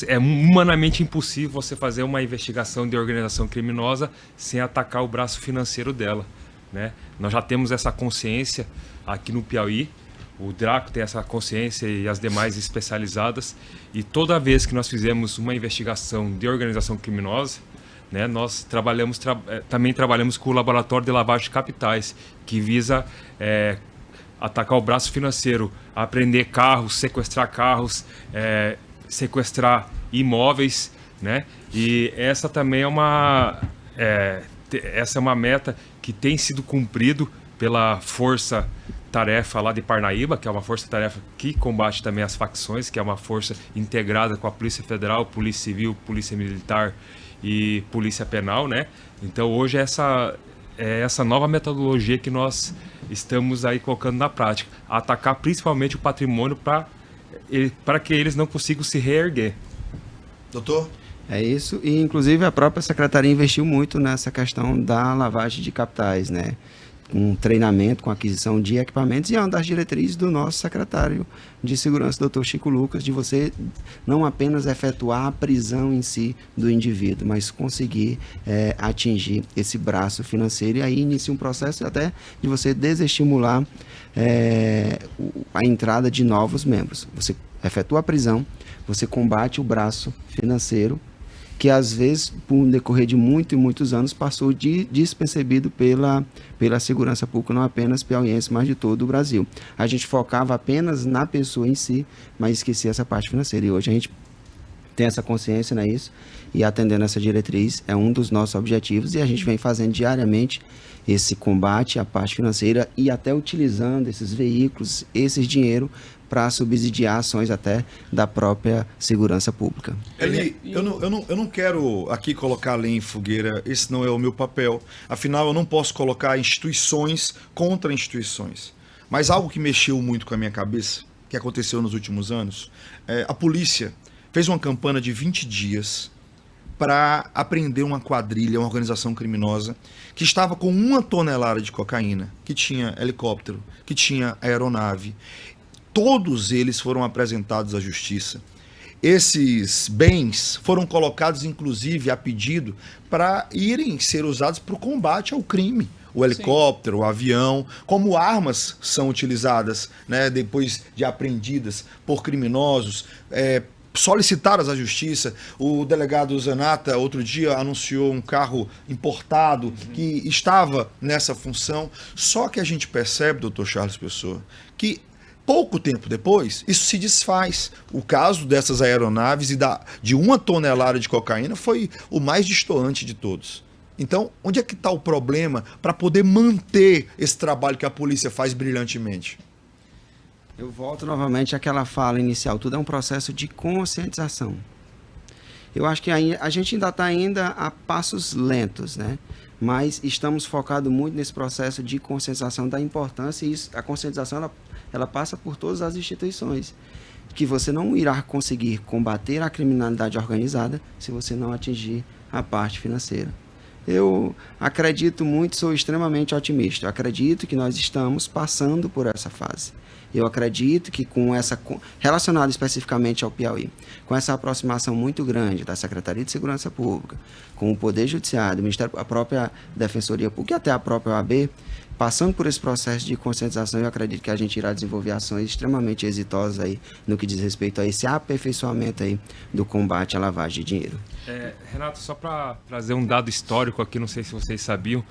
[SPEAKER 4] é humanamente impossível você fazer uma investigação de organização criminosa sem atacar o braço financeiro dela, né? Nós já temos essa consciência aqui no Piauí, o DRACO tem essa consciência e as demais especializadas, e toda vez que nós fizemos uma investigação de organização criminosa, né, nós também trabalhamos com o Laboratório de Lavagem de Capitais, que visa atacar o braço financeiro, apreender carros, sequestrar imóveis, né? E essa também essa é uma meta que tem sido cumprido pela força-tarefa lá de Parnaíba, que é uma força-tarefa que combate também as facções, que é uma força integrada com a Polícia Federal, Polícia Civil, Polícia Militar e Polícia Penal, né? Então hoje essa nova metodologia que nós estamos aí colocando na prática, atacar principalmente o patrimônio para que eles não consigam se reerguer.
[SPEAKER 1] Doutor?
[SPEAKER 3] É isso, e inclusive a própria secretaria investiu muito nessa questão da lavagem de capitais, né? com treinamento, com aquisição de equipamentos, e é uma das diretrizes do nosso secretário de Segurança, Dr. Chico Lucas, de você não apenas efetuar a prisão em si do indivíduo, mas conseguir atingir esse braço financeiro, e aí inicia um processo até de você desestimular a entrada de novos membros. Você efetua a prisão, você combate o braço financeiro, que às vezes, por um decorrer de muitos anos, passou despercebido pela segurança pública, não apenas piauiense, mas de todo o Brasil. A gente focava apenas na pessoa em si, mas esquecia essa parte financeira. E hoje a gente tem essa consciência, não é isso? E atendendo essa diretriz é um dos nossos objetivos, e a gente vem fazendo diariamente esse combate à parte financeira e até utilizando esses veículos, esse dinheiro, para subsidiar ações até da própria segurança pública.
[SPEAKER 1] Eli, eu não quero aqui colocar lenha em fogueira, esse não é o meu papel. Afinal, eu não posso colocar instituições contra instituições. Mas algo que mexeu muito com a minha cabeça, que aconteceu nos últimos anos, a polícia fez uma campanha de 20 dias para apreender uma quadrilha, uma organização criminosa, que estava com 1 tonelada de cocaína, que tinha helicóptero, que tinha aeronave. Todos eles foram apresentados à justiça. Esses bens foram colocados, inclusive, a pedido para irem ser usados para o combate ao crime. O helicóptero, o avião, como armas são utilizadas, né, depois de apreendidas por criminosos, solicitadas à justiça. O delegado Zanata, outro dia, anunciou um carro importado que estava nessa função. Só que a gente percebe, doutor Charles Pessoa, que pouco tempo depois, isso se desfaz. O caso dessas aeronaves e de 1 tonelada de cocaína foi o mais destoante de todos. Então, onde é que está o problema para poder manter esse trabalho que a polícia faz brilhantemente?
[SPEAKER 3] Eu volto novamente àquela fala inicial. Tudo é um processo de conscientização. Eu acho que a gente ainda está a passos lentos, né? Mas estamos focados muito nesse processo de conscientização da importância, e a conscientização ela passa por todas as instituições, que você não irá conseguir combater a criminalidade organizada se você não atingir a parte financeira. Eu acredito muito, sou extremamente otimista. Eu acredito que nós estamos passando por essa fase. Eu acredito que relacionado especificamente ao Piauí, com essa aproximação muito grande da Secretaria de Segurança Pública, com o Poder Judiciário, o Ministério, a própria Defensoria Pública e até a própria OAB, passando por esse processo de conscientização, eu acredito que a gente irá desenvolver ações extremamente exitosas aí no que diz respeito a esse aperfeiçoamento aí do combate à lavagem de dinheiro.
[SPEAKER 4] Renato, só para trazer um dado histórico aqui, não sei se vocês sabiam,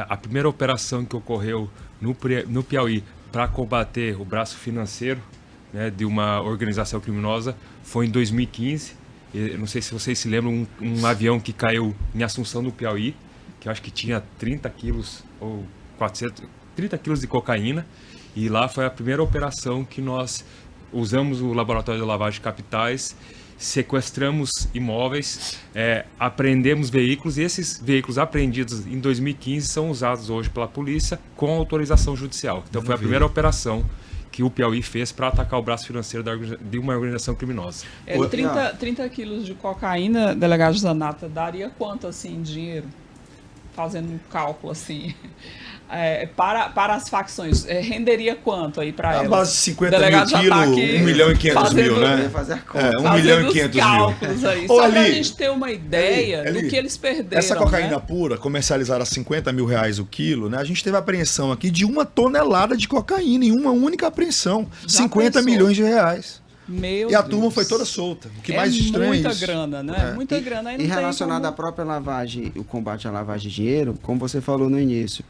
[SPEAKER 4] a primeira operação que ocorreu no Piauí para combater o braço financeiro, né, de uma organização criminosa foi em 2015. Eu não sei se vocês se lembram, um avião que caiu em Assunção, no Piauí, que eu acho que tinha 30 quilos ou 30 quilos de cocaína, e lá foi a primeira operação que nós usamos o laboratório de lavagem de capitais, sequestramos imóveis, apreendemos veículos, e esses veículos apreendidos em 2015 são usados hoje pela polícia com autorização judicial. Então foi a primeira operação que o Piauí fez para atacar o braço financeiro de uma organização criminosa.
[SPEAKER 2] 30 quilos de cocaína, delegado Zanata, daria quanto assim em dinheiro? Fazendo um cálculo assim, para as facções, renderia quanto aí para elas?
[SPEAKER 1] A base de 50 mil quilos, 1 milhão e 500 mil, né? 1 milhão e 500
[SPEAKER 2] cálculos
[SPEAKER 1] mil.
[SPEAKER 2] Aí, só para a gente ter uma ideia do que eles perderam.
[SPEAKER 1] Essa cocaína,
[SPEAKER 2] né?
[SPEAKER 1] pura, comercializada a 50 mil reais o quilo, né? A gente teve apreensão aqui de 1 tonelada de cocaína em uma única apreensão, 50 milhões de reais.
[SPEAKER 2] Meu
[SPEAKER 1] e a
[SPEAKER 2] Deus.
[SPEAKER 1] turma foi toda solta. O que mais estranho é isso.
[SPEAKER 2] Muita grana, né? Muita grana. Aí não
[SPEAKER 3] e relacionado
[SPEAKER 2] como...
[SPEAKER 3] à própria lavagem, o combate à lavagem de dinheiro, como você falou no início,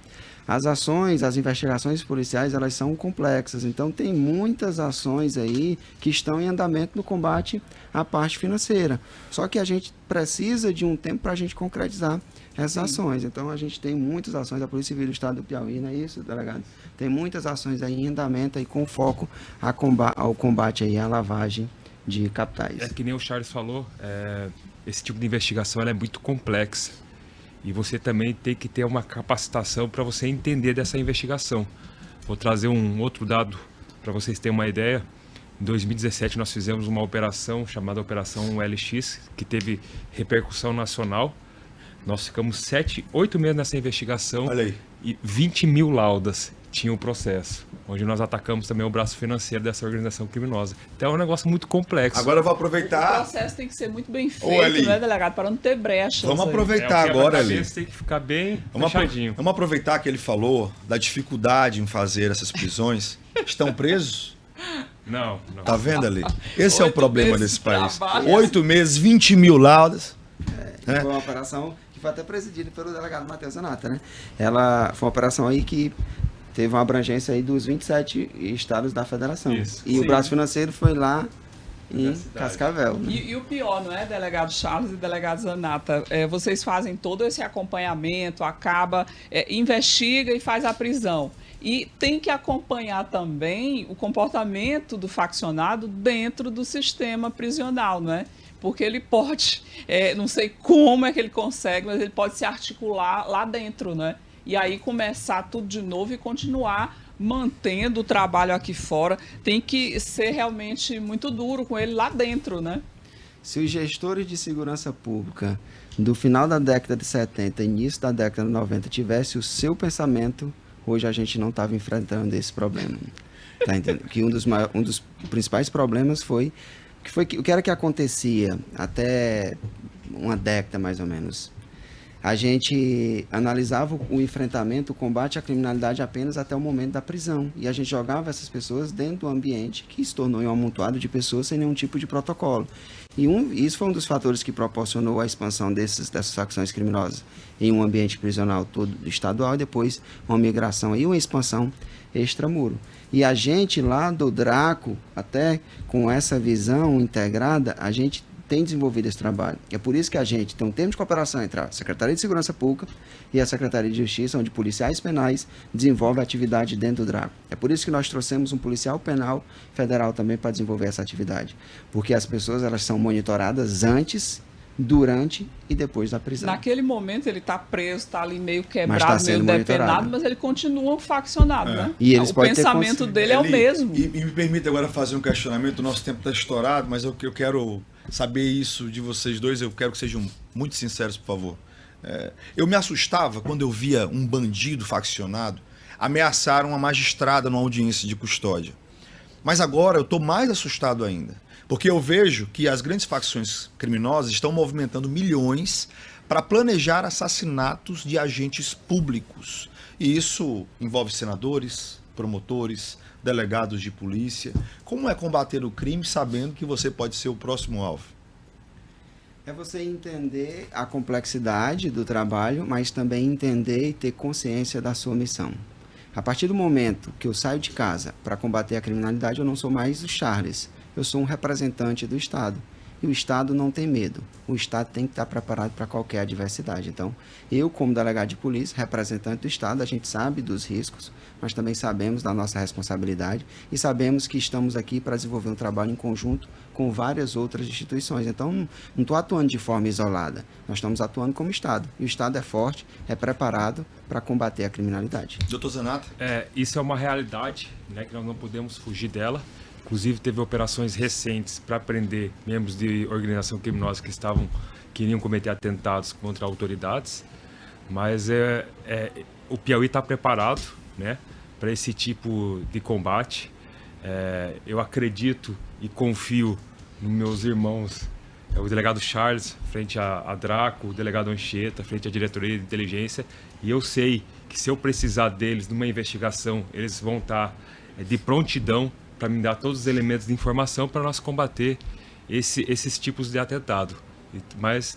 [SPEAKER 3] as ações, as investigações policiais, elas são complexas. Então, tem muitas ações aí que estão em andamento no combate à parte financeira. Só que a gente precisa de um tempo para a gente concretizar essas ações. Então, a gente tem muitas ações, a Polícia Civil do Estado do Piauí, não é isso, delegado? Tem muitas ações aí em andamento aí com foco ao combate aí à lavagem de capitais.
[SPEAKER 4] É que nem o Charles falou, esse tipo de investigação ela é muito complexa. E você também tem que ter uma capacitação para você entender dessa investigação. Vou trazer um outro dado para vocês terem uma ideia. Em 2017 nós fizemos uma operação chamada Operação LX, que teve repercussão nacional. Nós ficamos 7, 8 meses nessa investigação.
[SPEAKER 1] Olha aí.
[SPEAKER 4] E 20 mil laudas tinham o processo, onde nós atacamos também o braço financeiro dessa organização criminosa. Então é um negócio muito complexo.
[SPEAKER 1] Agora eu vou
[SPEAKER 2] O
[SPEAKER 1] aproveitar.
[SPEAKER 2] processo tem que ser muito bem
[SPEAKER 1] Ô, Eli,
[SPEAKER 2] feito, né, delegado? Para não ter brechas.
[SPEAKER 1] Vamos
[SPEAKER 2] aí.
[SPEAKER 1] aproveitar agora, ali.
[SPEAKER 4] Tem que ficar bem
[SPEAKER 1] Vamos
[SPEAKER 4] fechadinho.
[SPEAKER 1] aproveitar que ele falou da dificuldade em fazer essas prisões. Estão presos?
[SPEAKER 4] Não.
[SPEAKER 1] Tá vendo, ali? Esse é o
[SPEAKER 2] 8
[SPEAKER 1] problema
[SPEAKER 2] meses
[SPEAKER 1] desse
[SPEAKER 2] de
[SPEAKER 1] país.
[SPEAKER 2] trabalho.
[SPEAKER 1] 8 meses, 20 mil laudas.
[SPEAKER 3] Foi uma operação que foi até presidida pelo delegado Matheus Zanata, né? Ela foi uma operação aí que teve uma abrangência aí dos 27 estados da federação.
[SPEAKER 4] Isso.
[SPEAKER 3] E o
[SPEAKER 2] Sim.
[SPEAKER 3] braço financeiro foi lá em
[SPEAKER 4] Da cidade.
[SPEAKER 3] Cascavel. Né?
[SPEAKER 2] E o pior, não é, delegado Charles e delegado Zanata? Vocês fazem todo esse acompanhamento, investiga e faz a prisão. E tem que acompanhar também o comportamento do faccionado dentro do sistema prisional, não é? Porque ele pode, não sei como é que ele consegue, mas ele pode se articular lá dentro, né? E aí começar tudo de novo e continuar mantendo o trabalho aqui fora. Tem que ser realmente muito duro com ele lá dentro, né?
[SPEAKER 3] Se os gestores de segurança pública do final da década de 70 início da década de 90 tivessem o seu pensamento, hoje a gente não estava enfrentando esse problema. Tá entendendo? Que um dos principais problemas foi o que era que acontecia até uma década mais ou menos. A gente analisava o enfrentamento, o combate à criminalidade apenas até o momento da prisão. E a gente jogava essas pessoas dentro do ambiente que se tornou um amontoado de pessoas sem nenhum tipo de protocolo. E isso foi um dos fatores que proporcionou a expansão dessas facções criminosas em um ambiente prisional todo estadual e depois uma migração e uma expansão extramuro. E a gente lá do Draco, até com essa visão integrada, a gente tem desenvolvido esse trabalho. É por isso que a gente tem um termo de cooperação entre a Secretaria de Segurança Pública e a Secretaria de Justiça, onde policiais penais desenvolvem atividade dentro do Draco. É por isso que nós trouxemos um policial penal federal também para desenvolver essa atividade. Porque as pessoas elas são monitoradas antes, durante e depois da prisão.
[SPEAKER 2] Naquele momento ele está preso, está ali meio
[SPEAKER 3] Mas
[SPEAKER 2] quebrado,
[SPEAKER 3] tá sendo
[SPEAKER 2] meio depenado,
[SPEAKER 3] monitorado.
[SPEAKER 2] mas ele continua faccionado, né?
[SPEAKER 3] E eles
[SPEAKER 2] O
[SPEAKER 3] podem ter
[SPEAKER 2] pensamento dele é o
[SPEAKER 1] Eli,
[SPEAKER 2] mesmo.
[SPEAKER 1] E me permita agora fazer um questionamento. O nosso tempo está estourado, mas eu quero saber isso de vocês dois. Eu quero que sejam muito sinceros, por favor. Eu me assustava quando eu via um bandido faccionado ameaçar uma magistrada numa audiência de custódia. Mas agora eu estou mais assustado ainda, porque eu vejo que as grandes facções criminosas estão movimentando milhões para planejar assassinatos de agentes públicos. E isso envolve senadores, promotores, delegados de polícia. Como é combater o crime sabendo que você pode ser o próximo alvo?
[SPEAKER 3] É você entender a complexidade do trabalho, mas também entender e ter consciência da sua missão. A partir do momento que eu saio de casa para combater a criminalidade, eu não sou mais o Charles. Eu sou um representante do Estado. E o Estado não tem medo. O Estado tem que estar preparado para qualquer adversidade. Então, eu, como delegado de polícia, representante do Estado, a gente sabe dos riscos, mas também sabemos da nossa responsabilidade e sabemos que estamos aqui para desenvolver um trabalho em conjunto com várias outras instituições. Então, não estou atuando de forma isolada. Nós estamos atuando como Estado. E o Estado é forte, é preparado para combater a criminalidade.
[SPEAKER 1] Doutor Zanata?
[SPEAKER 4] Isso é uma realidade, né, que nós não podemos fugir dela. Inclusive, teve operações recentes para prender membros de organização criminosa que queriam cometer atentados contra autoridades. Mas o Piauí está preparado, né, para esse tipo de combate. Eu acredito e confio nos meus irmãos, o delegado Charles, frente a Draco, o delegado Anchieta, frente à diretoria de inteligência. E eu sei que se eu precisar deles numa investigação, eles vão estar de prontidão para me dar todos os elementos de informação para nós combater esses tipos de atentado. Mas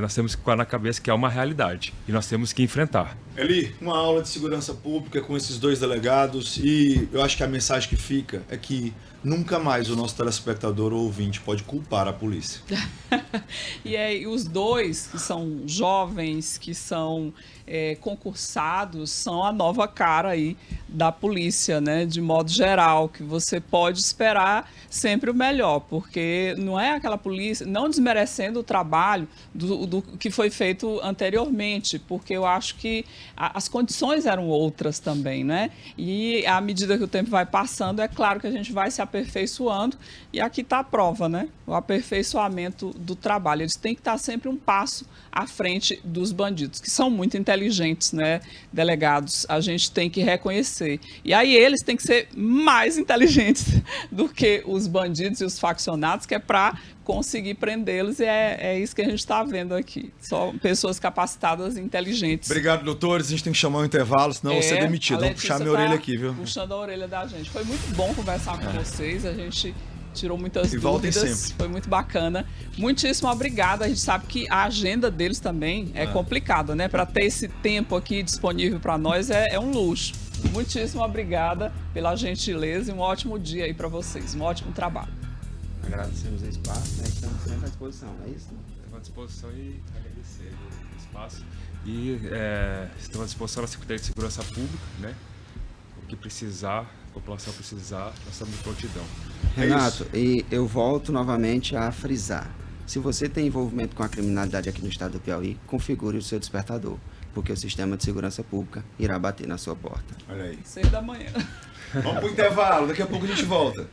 [SPEAKER 4] nós temos que ficar na cabeça que é uma realidade e nós temos que enfrentar.
[SPEAKER 1] Eli, uma aula de segurança pública com esses dois delegados e eu acho que a mensagem que fica é que nunca mais o nosso telespectador ou ouvinte pode culpar a polícia.
[SPEAKER 2] E aí, os dois, que são jovens, que são concursados, são a nova cara aí da polícia, né? De modo geral, que você pode esperar sempre o melhor, porque não é aquela polícia, não desmerecendo o trabalho dos do que foi feito anteriormente, porque eu acho que as condições eram outras também, né? E à medida que o tempo vai passando, é claro que a gente vai se aperfeiçoando, e aqui está a prova, né? O aperfeiçoamento do trabalho. Eles têm que estar sempre um passo à frente dos bandidos, que são muito inteligentes, né, delegados? A gente tem que reconhecer. E aí eles têm que ser mais inteligentes do que os bandidos e os faccionados, que é para conseguir prendê-los, e é isso que a gente está vendo aqui. Só pessoas capacitadas e inteligentes.
[SPEAKER 1] Obrigado, doutores. A gente tem que chamar um intervalo, senão você é demitido. Vamos puxar minha orelha aqui, viu?
[SPEAKER 2] Puxando a orelha da gente. Foi muito bom conversar com vocês. A gente tirou muitas
[SPEAKER 1] E voltem
[SPEAKER 2] dúvidas.
[SPEAKER 1] sempre.
[SPEAKER 2] Foi muito bacana. Muitíssimo obrigada. A gente sabe que a agenda deles também é complicada, né? Para ter esse tempo aqui disponível para nós é um luxo. Muitíssimo obrigada pela gentileza e um ótimo dia aí para vocês. Um ótimo trabalho.
[SPEAKER 3] Agradecemos o espaço, né? Estamos sempre à disposição, é isso?
[SPEAKER 4] Estamos à disposição e agradecer o espaço. E estamos à disposição da Secretaria de Segurança Pública, né? O que precisar, a população precisar, nós estamos de prontidão.
[SPEAKER 3] Renato, e eu volto novamente a frisar. Se você tem envolvimento com a criminalidade aqui no estado do Piauí, configure o seu despertador, porque o sistema de segurança pública irá bater na sua porta.
[SPEAKER 1] Olha aí.
[SPEAKER 2] 6 da manhã.
[SPEAKER 1] Vamos pro intervalo, daqui a pouco a gente volta.